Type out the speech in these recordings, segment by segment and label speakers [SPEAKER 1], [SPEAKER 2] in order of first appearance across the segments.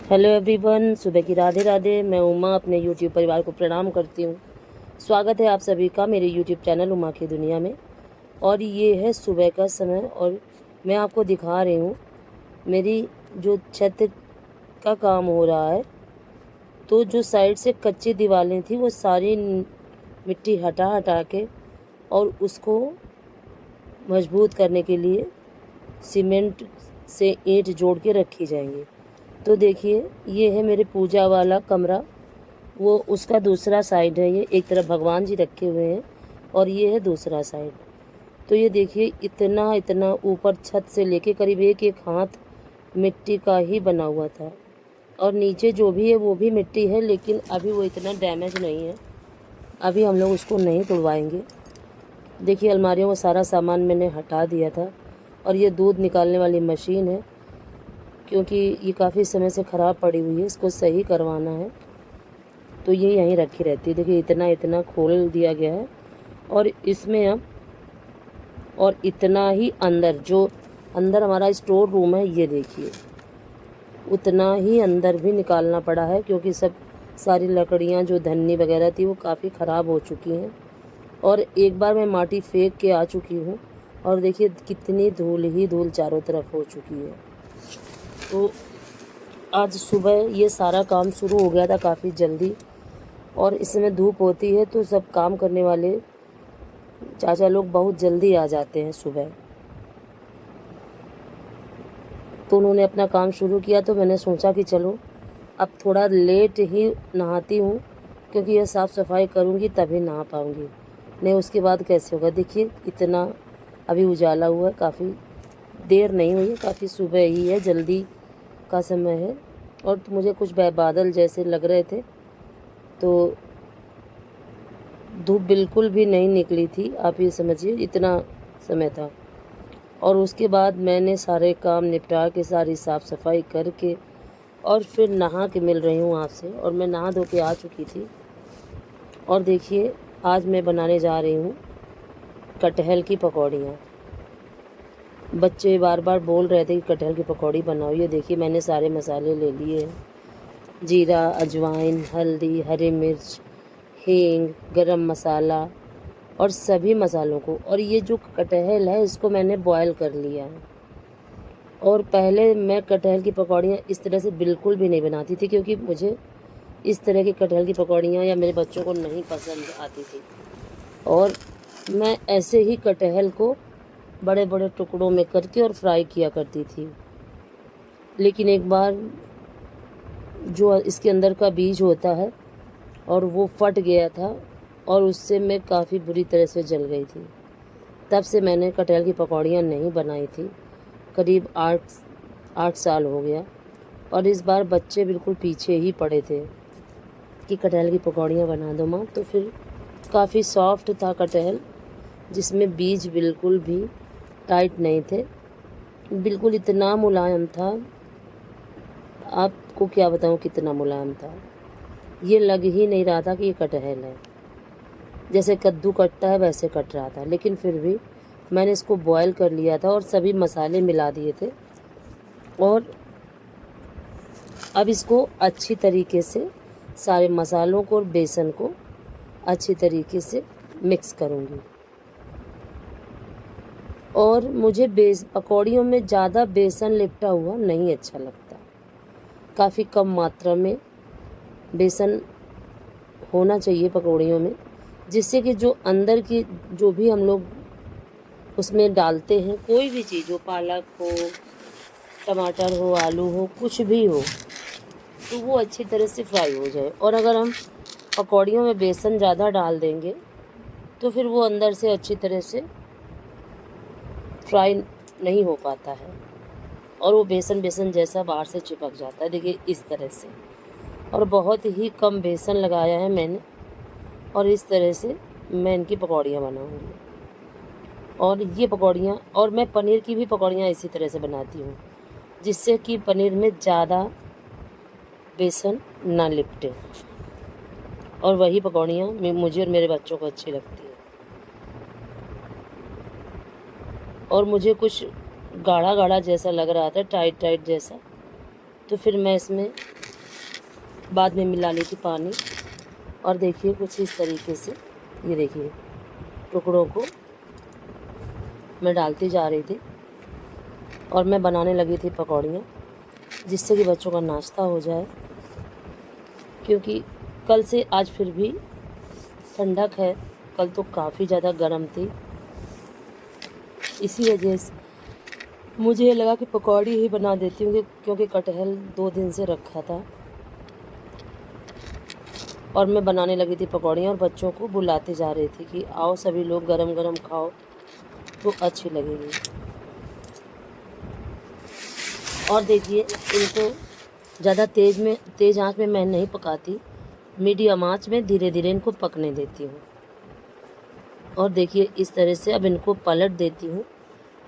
[SPEAKER 1] Hello everyone, सुबह की राधे राधे। मैं उमा अपने यूट्यूब परिवार को प्रणाम करती हूँ। स्वागत है आप सभी का मेरे यूट्यूब चैनल उमा की दुनिया में। और ये है सुबह का समय और मैं आपको दिखा रही हूँ मेरी जो छत का काम हो रहा है। तो जो साइड से कच्ची दीवारें थी वो सारी मिट्टी हटा हटा के और उसको मजबूत करने के लिए सीमेंट से ईंट जोड़ के रखी जाएंगी। तो देखिए, ये है मेरे पूजा वाला कमरा। वो उसका दूसरा साइड है। ये एक तरफ भगवान जी रखे हुए हैं और ये है दूसरा साइड। तो ये देखिए, इतना इतना ऊपर छत से लेके करीब एक एक हाथ मिट्टी का ही बना हुआ था। और नीचे जो भी है वो भी मिट्टी है, लेकिन अभी वो इतना डैमेज नहीं है। अभी हम लोग उसको नहीं तोड़वाएंगे। देखिए, अलमारियों में सारा सामान मैंने हटा दिया था। और ये दूध निकालने वाली मशीन है, क्योंकि ये काफ़ी समय से ख़राब पड़ी हुई है, इसको सही करवाना है। तो ये यहीं रखी रहती है। देखिए, इतना इतना खोल दिया गया है और इसमें अब और इतना ही अंदर, जो अंदर हमारा स्टोर रूम है, ये देखिए उतना ही अंदर भी निकालना पड़ा है, क्योंकि सारी लकड़ियाँ जो धन्नी वगैरह थी वो काफ़ी ख़राब हो चुकी हैं। और एक बार मैं माटी फेंक के आ चुकी हूँ और देखिए कितनी धूल ही धूल चारों तरफ हो चुकी है। तो आज सुबह ये सारा काम शुरू हो गया था काफ़ी जल्दी। और इसमें धूप होती है तो सब काम करने वाले चाचा लोग बहुत जल्दी आ जाते हैं सुबह। तो उन्होंने अपना काम शुरू किया, तो मैंने सोचा कि चलो अब थोड़ा लेट ही नहाती हूँ, क्योंकि यह साफ़ सफाई करूँगी तभी नहा पाऊँगी, नहीं उसके बाद कैसे होगा। देखिए, इतना अभी उजाला हुआ है, काफ़ी देर नहीं हुई है, काफ़ी सुबह ही है, जल्दी का समय है। और तो मुझे कुछ बादल जैसे लग रहे थे, तो धूप बिल्कुल भी नहीं निकली थी, आप ये समझिए इतना समय था। और उसके बाद मैंने सारे काम निपटा के सारी साफ़ सफाई करके और फिर नहा के मिल रही हूँ आपसे। और मैं नहा धो के आ चुकी थी। और देखिए, आज मैं बनाने जा रही हूँ कटहल की पकौड़ियाँ। बच्चे बार बार बोल रहे थे कि कटहल की पकौड़ी बनाओ। ये देखिए, मैंने सारे मसाले ले लिए हैं, जीरा, अजवाइन, हल्दी, हरी मिर्च, हींग, गरम मसाला और सभी मसालों को। और ये जो कटहल है इसको मैंने बॉयल कर लिया है। और पहले मैं कटहल की पकौड़ियाँ इस तरह से बिल्कुल भी नहीं बनाती थी, क्योंकि मुझे इस तरह की कटहल की पकौड़ियाँ या मेरे बच्चों को नहीं पसंद आती थी। और मैं ऐसे ही कटहल को बड़े बड़े टुकड़ों में करके और फ्राई किया करती थी। लेकिन एक बार जो इसके अंदर का बीज होता है और वो फट गया था और उससे मैं काफ़ी बुरी तरह से जल गई थी। तब से मैंने कटहल की पकौड़ियाँ नहीं बनाई थी। करीब 8 साल हो गया। और इस बार बच्चे बिल्कुल पीछे ही पड़े थे कि कटहल की पकौड़ियाँ बना दो माँ। तो फिर काफ़ी सॉफ्ट था कटहल, जिसमें बीज बिल्कुल भी टाइट नहीं थे, बिल्कुल इतना मुलायम था, आपको क्या बताऊँ कितना मुलायम था। ये लग ही नहीं रहा था कि ये कटहल है, जैसे कद्दू कटता है वैसे कट रहा था। लेकिन फिर भी मैंने इसको बॉयल कर लिया था और सभी मसाले मिला दिए थे। और अब इसको अच्छी तरीके से सारे मसालों को और बेसन को अच्छी तरीके से मिक्स करूँगी। और मुझे पकौड़ियों में ज़्यादा बेसन लिपटा हुआ नहीं अच्छा लगता। काफ़ी कम मात्रा में बेसन होना चाहिए पकौड़ियों में, जिससे कि जो अंदर की जो भी हम लोग उसमें डालते हैं, कोई भी चीज़ हो, पालक हो, टमाटर हो, आलू हो, कुछ भी हो, तो वो अच्छी तरह से फ्राई हो जाए। और अगर हम पकौड़ियों में बेसन ज़्यादा डाल देंगे तो फिर वो अंदर से अच्छी तरह से फ्राई नहीं हो पाता है और वो बेसन बेसन जैसा बाहर से चिपक जाता है। देखिए, इस तरह से। और बहुत ही कम बेसन लगाया है मैंने और इस तरह से मैं इनकी पकौड़ियाँ बनाऊँगी। और ये पकौड़ियाँ, और मैं पनीर की भी पकौड़ियाँ इसी तरह से बनाती हूँ, जिससे कि पनीर में ज़्यादा बेसन ना लिपटे और वही पकौड़ियाँ मुझे और मेरे बच्चों को अच्छी लगती है। और मुझे कुछ गाढ़ा गाढ़ा जैसा लग रहा था, टाइट टाइट जैसा, तो फिर मैं इसमें बाद में मिला ली थी पानी। और देखिए कुछ इस तरीके से, ये देखिए टुकड़ों को मैं डालती जा रही थी और मैं बनाने लगी थी पकौड़ियाँ, जिससे कि बच्चों का नाश्ता हो जाए। क्योंकि कल से आज फिर भी ठंडक है, कल तो काफ़ी ज़्यादा गर्म थी। इसी वजह से मुझे लगा कि पकौड़ी ही बना देती हूँ, क्योंकि कटहल 2 दिन से रखा था। और मैं बनाने लगी थी पकौड़ियाँ और बच्चों को बुलाते जा रही थी कि आओ सभी लोग गरम गरम खाओ तो अच्छी लगेगी। और देखिए इनको ज़्यादा तेज़ आंच में मैं नहीं पकाती, मीडियम आंच में धीरे धीरे इनको पकने देती हूँ। और देखिए इस तरह से अब इनको पलट देती हूँ।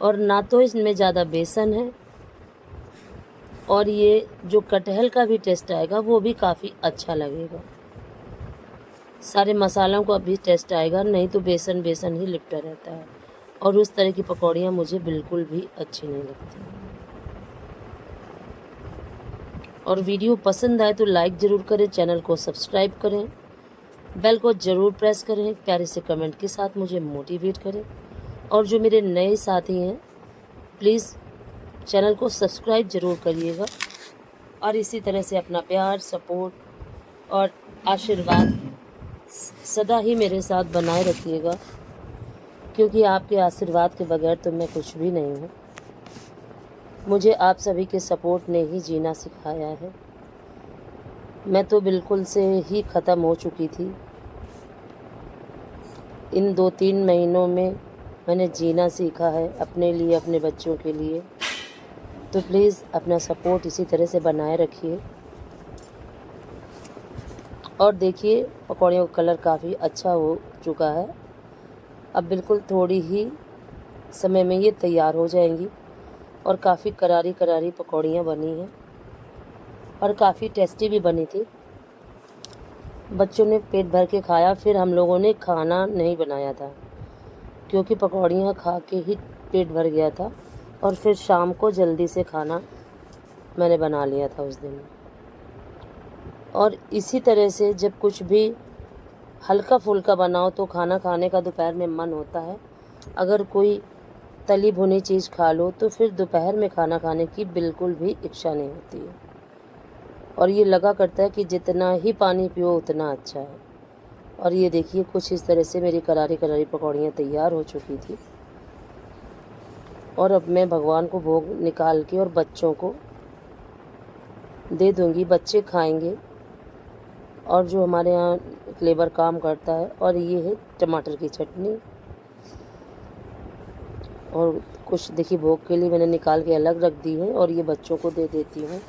[SPEAKER 1] और ना तो इसमें ज़्यादा बेसन है, और ये जो कटहल का भी टेस्ट आएगा वो भी काफ़ी अच्छा लगेगा। सारे मसालों का भी टेस्ट आएगा, नहीं तो बेसन बेसन ही लिपटा रहता है। और उस तरह की पकौड़ियाँ मुझे बिल्कुल भी अच्छी नहीं लगती। और वीडियो पसंद आए तो लाइक ज़रूर करें, चैनल को सब्सक्राइब करें, बेल को ज़रूर प्रेस करें, प्यारे से कमेंट के साथ मुझे मोटिवेट करें। और जो मेरे नए साथी हैं प्लीज़ चैनल को सब्सक्राइब ज़रूर करिएगा। और इसी तरह से अपना प्यार, सपोर्ट और आशीर्वाद सदा ही मेरे साथ बनाए रखिएगा, क्योंकि आपके आशीर्वाद के बगैर तो मैं कुछ भी नहीं हूँ। मुझे आप सभी के सपोर्ट ने ही जीना सिखाया है। मैं तो बिल्कुल से ही ख़त्म हो चुकी थी। इन 2-3 महीनों में मैंने जीना सीखा है अपने लिए, अपने बच्चों के लिए। तो प्लीज़ अपना सपोर्ट इसी तरह से बनाए रखिए। और देखिए पकौड़ियों का कलर काफ़ी अच्छा हो चुका है। अब बिल्कुल थोड़ी ही समय में ये तैयार हो जाएंगी। और काफ़ी करारी करारी पकौड़ियाँ बनी हैं और काफ़ी टेस्टी भी बनी थी। बच्चों ने पेट भर के खाया। फिर हम लोगों ने खाना नहीं बनाया था, क्योंकि पकौड़ियाँ खा के ही पेट भर गया था। और फिर शाम को जल्दी से खाना मैंने बना लिया था उस दिन। और इसी तरह से जब कुछ भी हल्का फुल्का बनाओ तो खाना खाने का दोपहर में मन होता है। अगर कोई तली भुनी चीज़ खा लो तो फिर दोपहर में खाना खाने की बिल्कुल भी इच्छा नहीं होती है। और ये लगा करता है कि जितना ही पानी पियो उतना अच्छा है। और ये देखिए कुछ इस तरह से मेरी करारी करारी पकौड़ियाँ तैयार हो चुकी थी। और अब मैं भगवान को भोग निकाल के और बच्चों को दे दूँगी, बच्चे खाएंगे। और जो हमारे यहाँ एक लेबर काम करता है। और ये है टमाटर की चटनी। और कुछ देखिए भोग के लिए मैंने निकाल के अलग रख दी है और ये बच्चों को दे देती हूँ।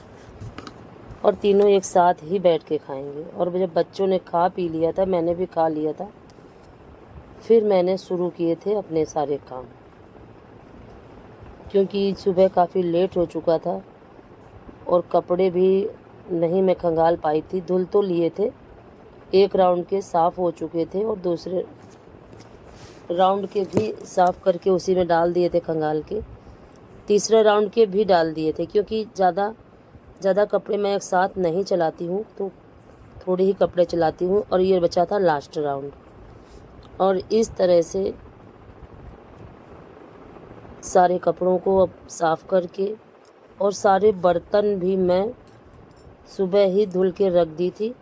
[SPEAKER 1] और तीनों एक साथ ही बैठ के खाएंगे। और जब बच्चों ने खा पी लिया था, मैंने भी खा लिया था, फिर मैंने शुरू किए थे अपने सारे काम, क्योंकि सुबह काफ़ी लेट हो चुका था और कपड़े भी नहीं मैं खंगाल पाई थी। धुल तो लिए थे, एक राउंड के साफ़ हो चुके थे और दूसरे राउंड के भी साफ़ करके उसी में डाल दिए थे खंगाल के। तीसरे राउंड के भी डाल दिए थे, क्योंकि ज़्यादा कपड़े मैं एक साथ नहीं चलाती हूँ, तो थोड़े ही कपड़े चलाती हूँ। और ये बचा था लास्ट राउंड। और इस तरह से सारे कपड़ों को अब साफ़ करके, और सारे बर्तन भी मैं सुबह ही धुल के रख दी थी,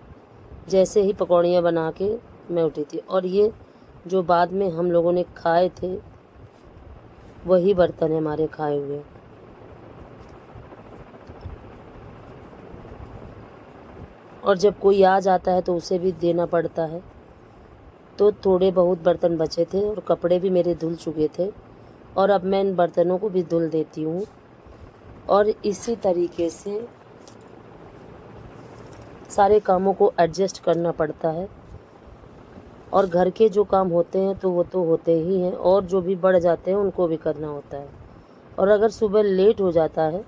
[SPEAKER 1] जैसे ही पकौड़ियाँ बना के मैं उठी थी। और ये जो बाद में हम लोगों ने खाए थे वही बर्तन है हमारे खाए हुए। और जब कोई आ जाता है तो उसे भी देना पड़ता है। तो थोड़े बहुत बर्तन बचे थे और कपड़े भी मेरे धुल चुके थे। और अब मैं इन बर्तनों को भी धुल देती हूँ। और इसी तरीके से सारे कामों को एडजस्ट करना पड़ता है। और घर के जो काम होते हैं तो वो तो होते ही हैं, और जो भी बढ़ जाते हैं उनको भी करना होता है। और अगर सुबह लेट हो जाता है,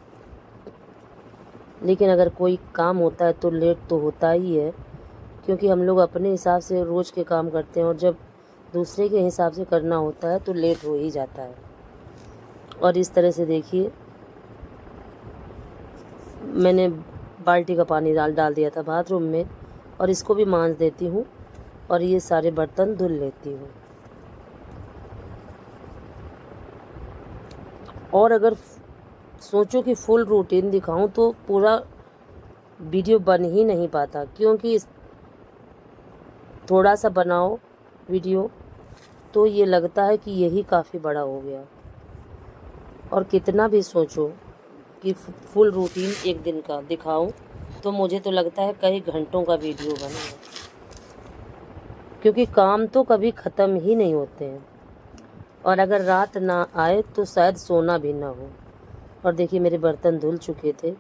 [SPEAKER 1] लेकिन अगर कोई काम होता है तो लेट तो होता ही है, क्योंकि हम लोग अपने हिसाब से रोज़ के काम करते हैं, और जब दूसरे के हिसाब से करना होता है तो लेट हो ही जाता है। और इस तरह से देखिए मैंने बाल्टी का पानी डाल दिया था बाथरूम में, और इसको भी मांज देती हूँ और ये सारे बर्तन धुल लेती हूँ। और अगर सोचो कि फुल रूटीन दिखाऊं तो पूरा वीडियो बन ही नहीं पाता, क्योंकि थोड़ा सा बनाओ वीडियो तो ये लगता है कि यही काफ़ी बड़ा हो गया। और कितना भी सोचो कि फुल रूटीन एक दिन का दिखाऊं तो मुझे तो लगता है कई घंटों का वीडियो बनेगा, क्योंकि काम तो कभी ख़त्म ही नहीं होते हैं, और अगर रात ना आए तो शायद सोना भी ना हो। और देखिए मेरे बर्तन धुल चुके थे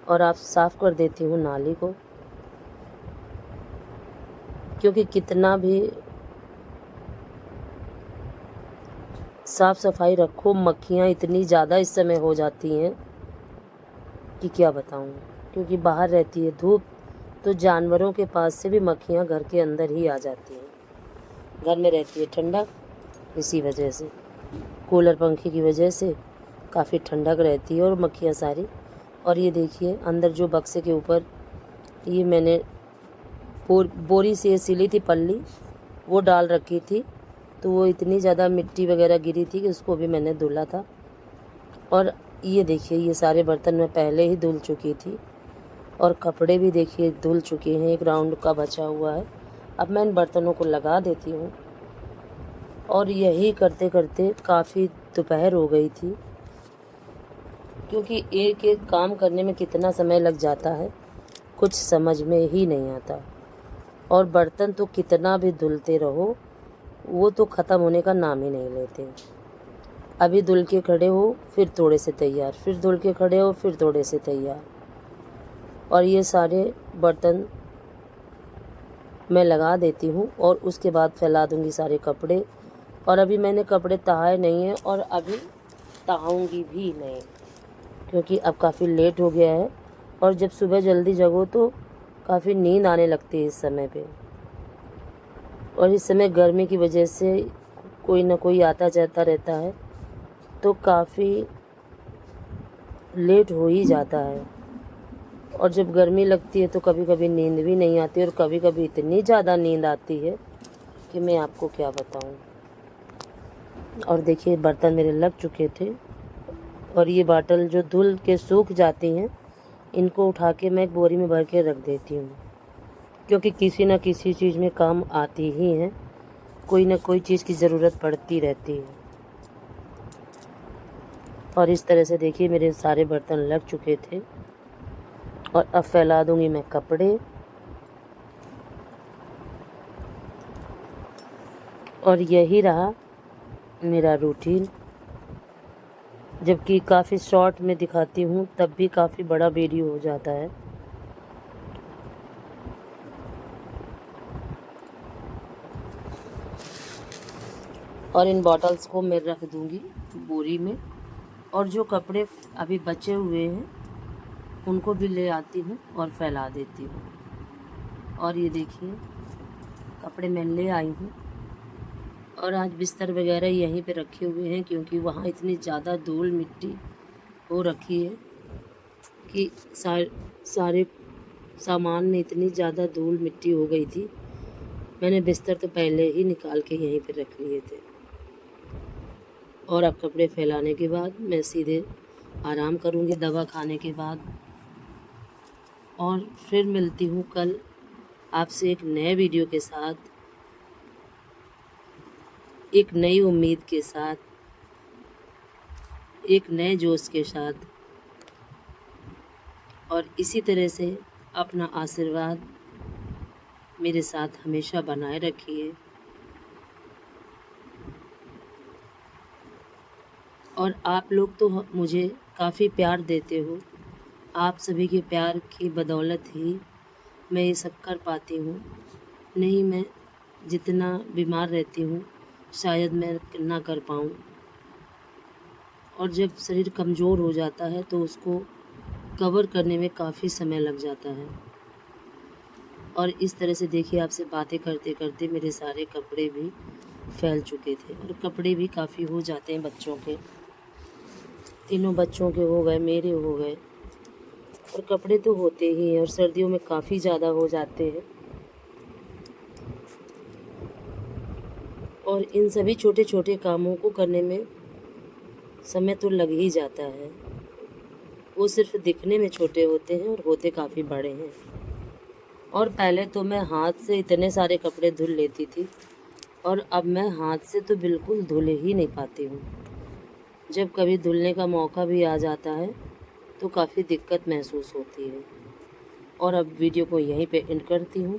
[SPEAKER 1] और आप साफ़ कर देती हूँ नाली को, क्योंकि कितना भी साफ़ सफाई रखो मक्खियाँ इतनी ज़्यादा इस समय हो जाती हैं कि क्या बताऊँ। क्योंकि बाहर रहती है धूप, तो जानवरों के पास से भी मक्खियाँ घर के अंदर ही आ जाती हैं। घर में रहती है ठंडक, इसी वजह से कूलर पंखे की वजह से काफ़ी ठंडक रहती है और मक्खियाँ सारी। और ये देखिए अंदर जो बक्से के ऊपर ये मैंने बोरी से सिली थी पल्ली, वो डाल रखी थी, तो वो इतनी ज़्यादा मिट्टी वगैरह गिरी थी कि उसको भी मैंने धुला था। और ये देखिए ये सारे बर्तन मैं पहले ही धुल चुकी थी, और कपड़े भी देखिए धुल चुके हैं, एक राउंड का बचा हुआ है। अब मैं इन बर्तनों को लगा देती हूँ, और यही करते करते काफ़ी दोपहर हो गई थी, क्योंकि एक एक काम करने में कितना समय लग जाता है कुछ समझ में ही नहीं आता। और बर्तन तो कितना भी धुलते रहो वो तो ख़त्म होने का नाम ही नहीं लेते। अभी धुल के खड़े हो फिर थोड़े से तैयार, फिर धुल के खड़े हो फिर थोड़े से तैयार। और ये सारे बर्तन मैं लगा देती हूँ और उसके बाद फैला दूँगी सारे कपड़े। और अभी मैंने कपड़े तहाए नहीं हैं और अभी तहाऊँगी भी नहीं, क्योंकि अब काफ़ी लेट हो गया है। और जब सुबह जल्दी जगो तो काफ़ी नींद आने लगती है इस समय पे, और इस समय गर्मी की वजह से कोई ना कोई आता जाता रहता है, तो काफ़ी लेट हो ही जाता है। और जब गर्मी लगती है तो कभी कभी नींद भी नहीं आती, और कभी कभी इतनी ज़्यादा नींद आती है कि मैं आपको क्या बताऊं। और देखिए बर्तन मेरे लग चुके थे, और ये बाटल जो धुल के सूख जाती हैं इनको उठा के मैं एक बोरी में भर के रख देती हूँ, क्योंकि किसी न किसी चीज़ में काम आती ही हैं, कोई ना कोई चीज़ की ज़रूरत पड़ती रहती है। और इस तरह से देखिए मेरे सारे बर्तन लग चुके थे, और अब फैला दूंगी मैं कपड़े। और यही रहा मेरा रूटीन, जबकि काफ़ी शॉर्ट में दिखाती हूँ तब भी काफ़ी बड़ा वीडियो हो जाता है। और इन बॉटल्स को मैं रख दूँगी बोरी में, और जो कपड़े अभी बचे हुए हैं उनको भी ले आती हूँ और फैला देती हूँ। और ये देखिए कपड़े मैं ले आई हूँ, और आज बिस्तर वगैरह यहीं पे रखे हुए हैं, क्योंकि वहाँ इतनी ज़्यादा धूल मिट्टी हो रखी है कि सारे सामान में इतनी ज़्यादा धूल मिट्टी हो गई थी। मैंने बिस्तर तो पहले ही निकाल के यहीं पे रख लिए थे। और अब कपड़े फैलाने के बाद मैं सीधे आराम करूँगी दवा खाने के बाद, और फिर मिलती हूँ कल आपसे एक नए वीडियो के साथ, एक नई उम्मीद के साथ, एक नए जोश के साथ। और इसी तरह से अपना आशीर्वाद मेरे साथ हमेशा बनाए रखिए। और आप लोग तो मुझे काफ़ी प्यार देते हो, आप सभी के प्यार की बदौलत ही मैं ये सब कर पाती हूँ। नहीं मैं जितना बीमार रहती हूँ शायद मैं ना कर पाऊँ, और जब शरीर कमज़ोर हो जाता है तो उसको कवर करने में काफ़ी समय लग जाता है। और इस तरह से देखिए आपसे बातें करते करते मेरे सारे कपड़े भी फैल चुके थे, और कपड़े भी काफ़ी हो जाते हैं बच्चों के, तीनों बच्चों के हो गए, मेरे हो गए। और कपड़े तो होते ही हैं और सर्दियों में काफ़ी ज़्यादा हो जाते हैं। और इन सभी छोटे छोटे कामों को करने में समय तो लग ही जाता है। वो सिर्फ दिखने में छोटे होते हैं और होते काफ़ी बड़े हैं। और पहले तो मैं हाथ से इतने सारे कपड़े धुल लेती थी और अब मैं हाथ से तो बिल्कुल धुल ही नहीं पाती हूँ। जब कभी धुलने का मौका भी आ जाता है तो काफ़ी दिक्कत महसूस होती है। और अब वीडियो को यहीं पे एंड करती हूँ।